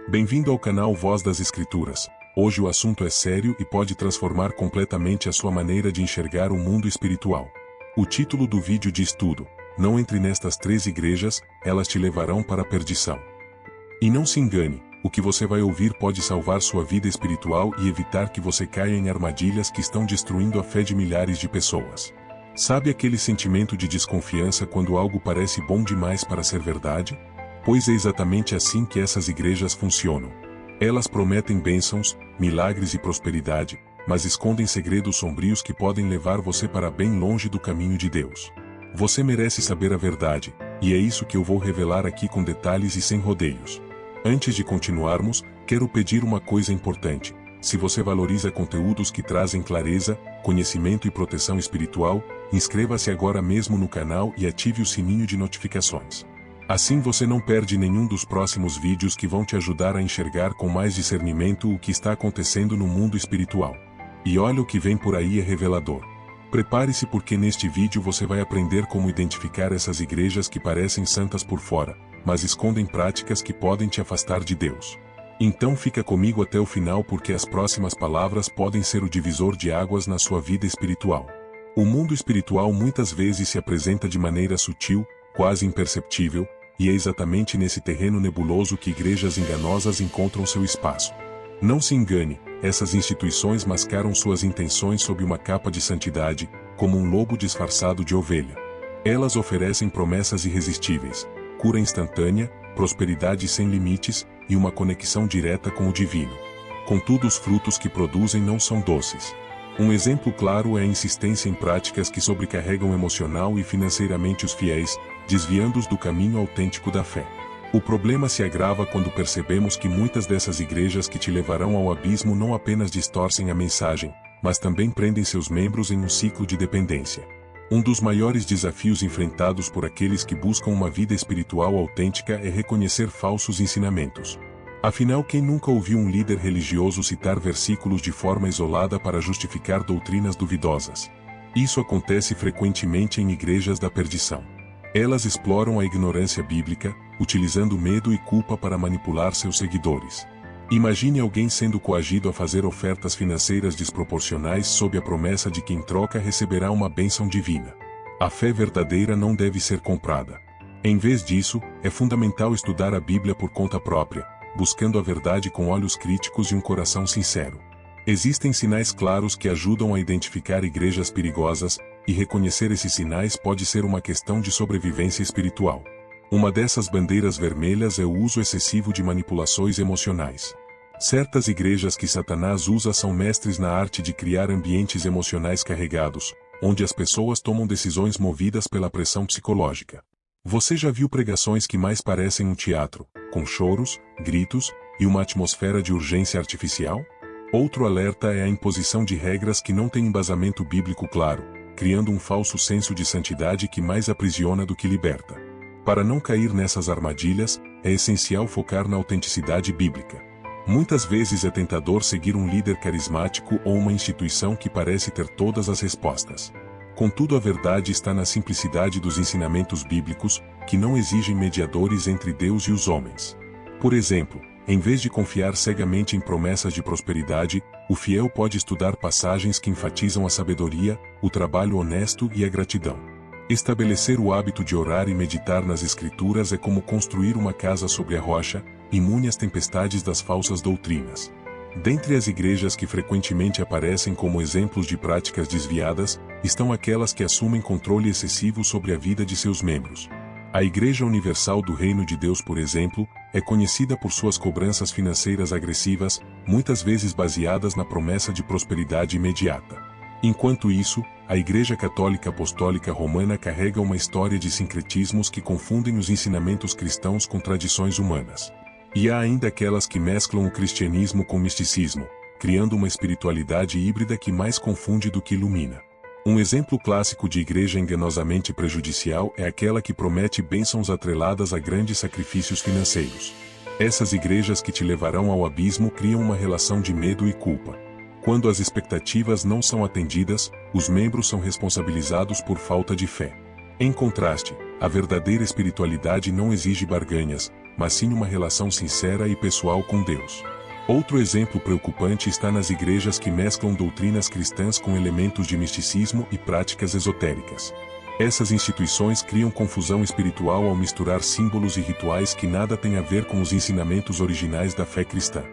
Bem-vindo ao canal Voz das Escrituras. Hoje o assunto é sério e pode transformar completamente a sua maneira de enxergar o mundo espiritual. O título do vídeo diz tudo: não entre nestas 3 igrejas, elas te levarão para a perdição. E não se engane, o que você vai ouvir pode salvar sua vida espiritual e evitar que você caia em armadilhas que estão destruindo a fé de milhares de pessoas. Sabe aquele sentimento de desconfiança quando algo parece bom demais para ser verdade? Pois é exatamente assim que essas igrejas funcionam. Elas prometem bênçãos, milagres e prosperidade, mas escondem segredos sombrios que podem levar você para bem longe do caminho de Deus. Você merece saber a verdade, e é isso que eu vou revelar aqui com detalhes e sem rodeios. Antes de continuarmos, quero pedir uma coisa importante. Se você valoriza conteúdos que trazem clareza, conhecimento e proteção espiritual, inscreva-se agora mesmo no canal e ative o sininho de notificações. Assim você não perde nenhum dos próximos vídeos que vão te ajudar a enxergar com mais discernimento o que está acontecendo no mundo espiritual. E olha, o que vem por aí é revelador. Prepare-se, porque neste vídeo você vai aprender como identificar essas igrejas que parecem santas por fora, mas escondem práticas que podem te afastar de Deus. Então fica comigo até o final, porque as próximas palavras podem ser o divisor de águas na sua vida espiritual. O mundo espiritual muitas vezes se apresenta de maneira sutil, quase imperceptível, e é exatamente nesse terreno nebuloso que igrejas enganosas encontram seu espaço. Não se engane, essas instituições mascaram suas intenções sob uma capa de santidade, como um lobo disfarçado de ovelha. Elas oferecem promessas irresistíveis, cura instantânea, prosperidade sem limites e uma conexão direta com o divino. Contudo, os frutos que produzem não são doces. Um exemplo claro é a insistência em práticas que sobrecarregam emocional e financeiramente os fiéis, desviando-os do caminho autêntico da fé. O problema se agrava quando percebemos que muitas dessas igrejas que te levarão ao abismo não apenas distorcem a mensagem, mas também prendem seus membros em um ciclo de dependência. Um dos maiores desafios enfrentados por aqueles que buscam uma vida espiritual autêntica é reconhecer falsos ensinamentos. Afinal, quem nunca ouviu um líder religioso citar versículos de forma isolada para justificar doutrinas duvidosas? Isso acontece frequentemente em igrejas da perdição. Elas exploram a ignorância bíblica, utilizando medo e culpa para manipular seus seguidores. Imagine alguém sendo coagido a fazer ofertas financeiras desproporcionais sob a promessa de que em troca receberá uma bênção divina. A fé verdadeira não deve ser comprada. Em vez disso, é fundamental estudar a Bíblia por conta própria, buscando a verdade com olhos críticos e um coração sincero. Existem sinais claros que ajudam a identificar igrejas perigosas, e reconhecer esses sinais pode ser uma questão de sobrevivência espiritual. Uma dessas bandeiras vermelhas é o uso excessivo de manipulações emocionais. Certas igrejas que Satanás usa são mestres na arte de criar ambientes emocionais carregados, onde as pessoas tomam decisões movidas pela pressão psicológica. Você já viu pregações que mais parecem um teatro, com choros, gritos e uma atmosfera de urgência artificial? Outro alerta é a imposição de regras que não têm embasamento bíblico claro, criando um falso senso de santidade que mais aprisiona do que liberta. Para não cair nessas armadilhas, é essencial focar na autenticidade bíblica. Muitas vezes é tentador seguir um líder carismático ou uma instituição que parece ter todas as respostas. Contudo, a verdade está na simplicidade dos ensinamentos bíblicos, que não exigem mediadores entre Deus e os homens. Por exemplo, em vez de confiar cegamente em promessas de prosperidade, o fiel pode estudar passagens que enfatizam a sabedoria, o trabalho honesto e a gratidão. Estabelecer o hábito de orar e meditar nas Escrituras é como construir uma casa sobre a rocha, imune às tempestades das falsas doutrinas. Dentre as igrejas que frequentemente aparecem como exemplos de práticas desviadas, estão aquelas que assumem controle excessivo sobre a vida de seus membros. A Igreja Universal do Reino de Deus, por exemplo, é conhecida por suas cobranças financeiras agressivas, muitas vezes baseadas na promessa de prosperidade imediata. Enquanto isso, a Igreja Católica Apostólica Romana carrega uma história de sincretismos que confundem os ensinamentos cristãos com tradições humanas. E há ainda aquelas que mesclam o cristianismo com misticismo, criando uma espiritualidade híbrida que mais confunde do que ilumina. Um exemplo clássico de igreja enganosamente prejudicial é aquela que promete bênçãos atreladas a grandes sacrifícios financeiros. Essas igrejas que te levarão ao abismo criam uma relação de medo e culpa. Quando as expectativas não são atendidas, os membros são responsabilizados por falta de fé. Em contraste, a verdadeira espiritualidade não exige barganhas, mas sim uma relação sincera e pessoal com Deus. Outro exemplo preocupante está nas igrejas que mesclam doutrinas cristãs com elementos de misticismo e práticas esotéricas. Essas instituições criam confusão espiritual ao misturar símbolos e rituais que nada têm a ver com os ensinamentos originais da fé cristã.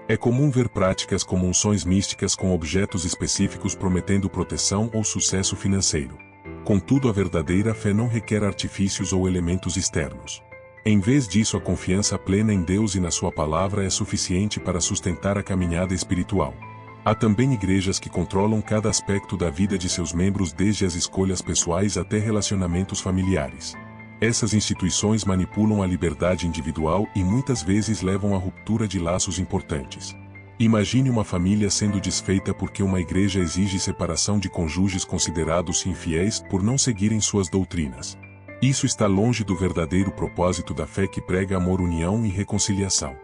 É comum ver práticas como unções místicas com objetos específicos prometendo proteção ou sucesso financeiro. Contudo, a verdadeira fé não requer artifícios ou elementos externos. Em vez disso, a confiança plena em Deus e na sua palavra é suficiente para sustentar a caminhada espiritual. Há também igrejas que controlam cada aspecto da vida de seus membros, desde as escolhas pessoais até relacionamentos familiares. Essas instituições manipulam a liberdade individual e muitas vezes levam à ruptura de laços importantes. Imagine uma família sendo desfeita porque uma igreja exige separação de cônjuges considerados infiéis por não seguirem suas doutrinas. Isso está longe do verdadeiro propósito da fé, que prega amor, união e reconciliação.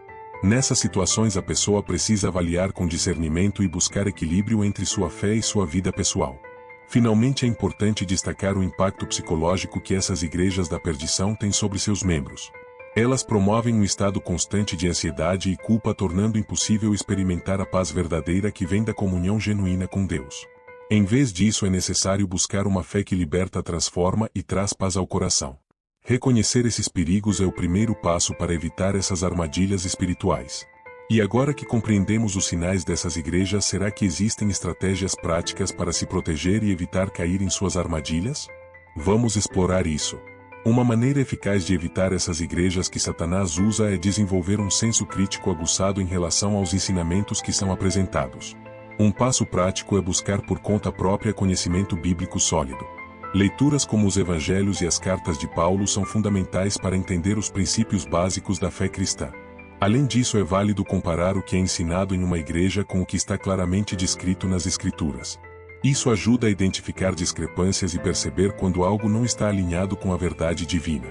Nessas situações, a pessoa precisa avaliar com discernimento e buscar equilíbrio entre sua fé e sua vida pessoal. Finalmente, é importante destacar o impacto psicológico que essas igrejas da perdição têm sobre seus membros. Elas promovem um estado constante de ansiedade e culpa, tornando impossível experimentar a paz verdadeira que vem da comunhão genuína com Deus. Em vez disso, é necessário buscar uma fé que liberta, transforma e traz paz ao coração. Reconhecer esses perigos é o primeiro passo para evitar essas armadilhas espirituais. E agora que compreendemos os sinais dessas igrejas, será que existem estratégias práticas para se proteger e evitar cair em suas armadilhas? Vamos explorar isso. Uma maneira eficaz de evitar essas igrejas que Satanás usa é desenvolver um senso crítico aguçado em relação aos ensinamentos que são apresentados. Um passo prático é buscar por conta própria conhecimento bíblico sólido. Leituras como os Evangelhos e as cartas de Paulo são fundamentais para entender os princípios básicos da fé cristã. Além disso, é válido comparar o que é ensinado em uma igreja com o que está claramente descrito nas Escrituras. Isso ajuda a identificar discrepâncias e perceber quando algo não está alinhado com a verdade divina.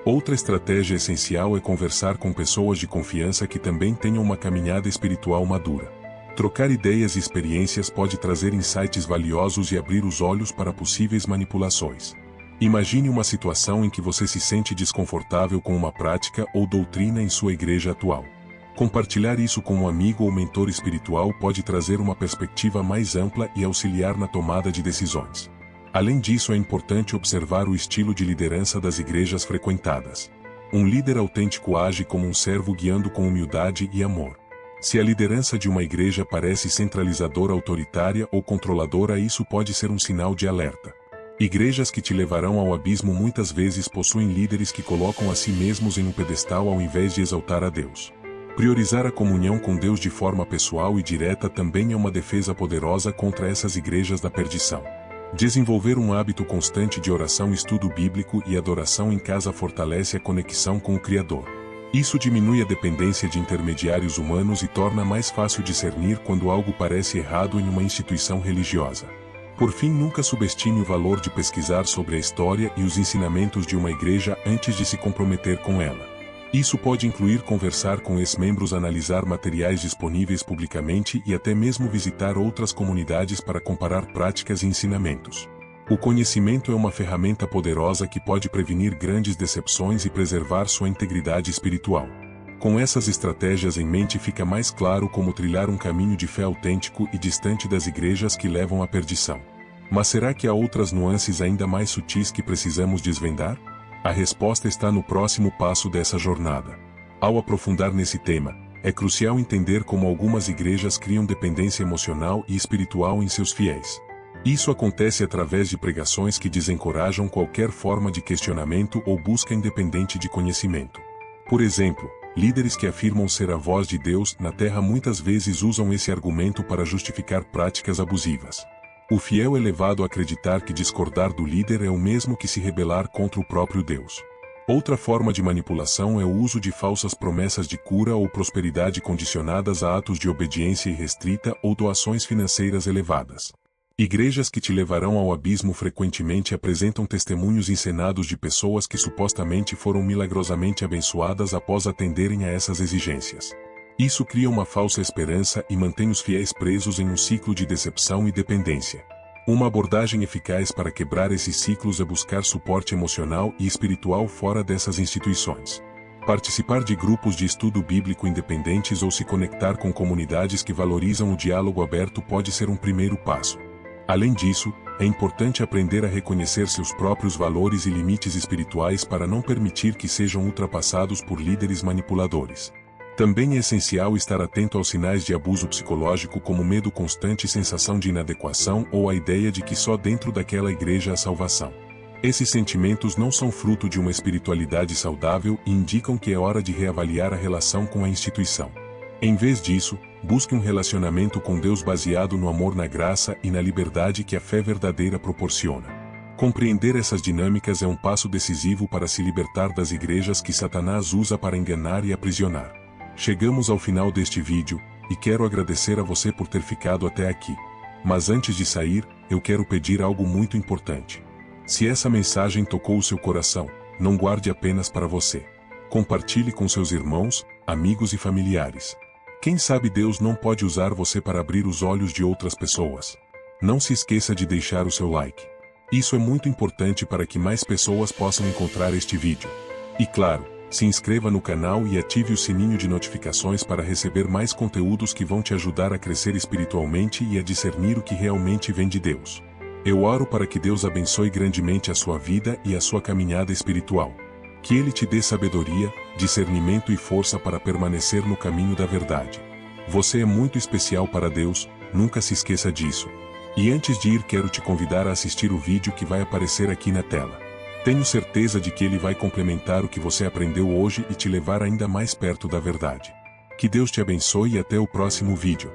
Outra estratégia essencial é conversar com pessoas de confiança que também tenham uma caminhada espiritual madura. Trocar ideias e experiências pode trazer insights valiosos e abrir os olhos para possíveis manipulações. Imagine uma situação em que você se sente desconfortável com uma prática ou doutrina em sua igreja atual. Compartilhar isso com um amigo ou mentor espiritual pode trazer uma perspectiva mais ampla e auxiliar na tomada de decisões. Além disso, é importante observar o estilo de liderança das igrejas frequentadas. Um líder autêntico age como um servo, guiando com humildade e amor. Se a liderança de uma igreja parece centralizadora, autoritária ou controladora, isso pode ser um sinal de alerta. Igrejas que te levarão ao abismo muitas vezes possuem líderes que colocam a si mesmos em um pedestal ao invés de exaltar a Deus. Priorizar a comunhão com Deus de forma pessoal e direta também é uma defesa poderosa contra essas igrejas da perdição. Desenvolver um hábito constante de oração, estudo bíblico e adoração em casa fortalece a conexão com o Criador. Isso diminui a dependência de intermediários humanos e torna mais fácil discernir quando algo parece errado em uma instituição religiosa. Por fim, nunca subestime o valor de pesquisar sobre a história e os ensinamentos de uma igreja antes de se comprometer com ela. Isso pode incluir conversar com ex-membros, analisar materiais disponíveis publicamente e até mesmo visitar outras comunidades para comparar práticas e ensinamentos. O conhecimento é uma ferramenta poderosa que pode prevenir grandes decepções e preservar sua integridade espiritual. Com essas estratégias em mente, fica mais claro como trilhar um caminho de fé autêntico e distante das igrejas que levam à perdição. Mas será que há outras nuances ainda mais sutis que precisamos desvendar? A resposta está no próximo passo dessa jornada. Ao aprofundar nesse tema, é crucial entender como algumas igrejas criam dependência emocional e espiritual em seus fiéis. Isso acontece através de pregações que desencorajam qualquer forma de questionamento ou busca independente de conhecimento. Por exemplo, líderes que afirmam ser a voz de Deus na terra muitas vezes usam esse argumento para justificar práticas abusivas. O fiel é levado a acreditar que discordar do líder é o mesmo que se rebelar contra o próprio Deus. Outra forma de manipulação é o uso de falsas promessas de cura ou prosperidade condicionadas a atos de obediência irrestrita ou doações financeiras elevadas. Igrejas que te levarão ao abismo frequentemente apresentam testemunhos encenados de pessoas que supostamente foram milagrosamente abençoadas após atenderem a essas exigências. Isso cria uma falsa esperança e mantém os fiéis presos em um ciclo de decepção e dependência. Uma abordagem eficaz para quebrar esses ciclos é buscar suporte emocional e espiritual fora dessas instituições. Participar de grupos de estudo bíblico independentes ou se conectar com comunidades que valorizam o diálogo aberto pode ser um primeiro passo. Além disso, é importante aprender a reconhecer seus próprios valores e limites espirituais para não permitir que sejam ultrapassados por líderes manipuladores. Também é essencial estar atento aos sinais de abuso psicológico como medo constante e sensação de inadequação ou a ideia de que só dentro daquela igreja há salvação. Esses sentimentos não são fruto de uma espiritualidade saudável e indicam que é hora de reavaliar a relação com a instituição. Em vez disso, busque um relacionamento com Deus baseado no amor, na graça e na liberdade que a fé verdadeira proporciona. Compreender essas dinâmicas é um passo decisivo para se libertar das igrejas que Satanás usa para enganar e aprisionar. Chegamos ao final deste vídeo, e quero agradecer a você por ter ficado até aqui. Mas antes de sair, eu quero pedir algo muito importante. Se essa mensagem tocou o seu coração, não guarde apenas para você. Compartilhe com seus irmãos, amigos e familiares. Quem sabe Deus não pode usar você para abrir os olhos de outras pessoas. Não se esqueça de deixar o seu like. Isso é muito importante para que mais pessoas possam encontrar este vídeo. E claro, se inscreva no canal e ative o sininho de notificações para receber mais conteúdos que vão te ajudar a crescer espiritualmente e a discernir o que realmente vem de Deus. Eu oro para que Deus abençoe grandemente a sua vida e a sua caminhada espiritual. Que Ele te dê sabedoria, discernimento e força para permanecer no caminho da verdade. Você é muito especial para Deus, nunca se esqueça disso. E antes de ir, quero te convidar a assistir o vídeo que vai aparecer aqui na tela. Tenho certeza de que ele vai complementar o que você aprendeu hoje e te levar ainda mais perto da verdade. Que Deus te abençoe e até o próximo vídeo.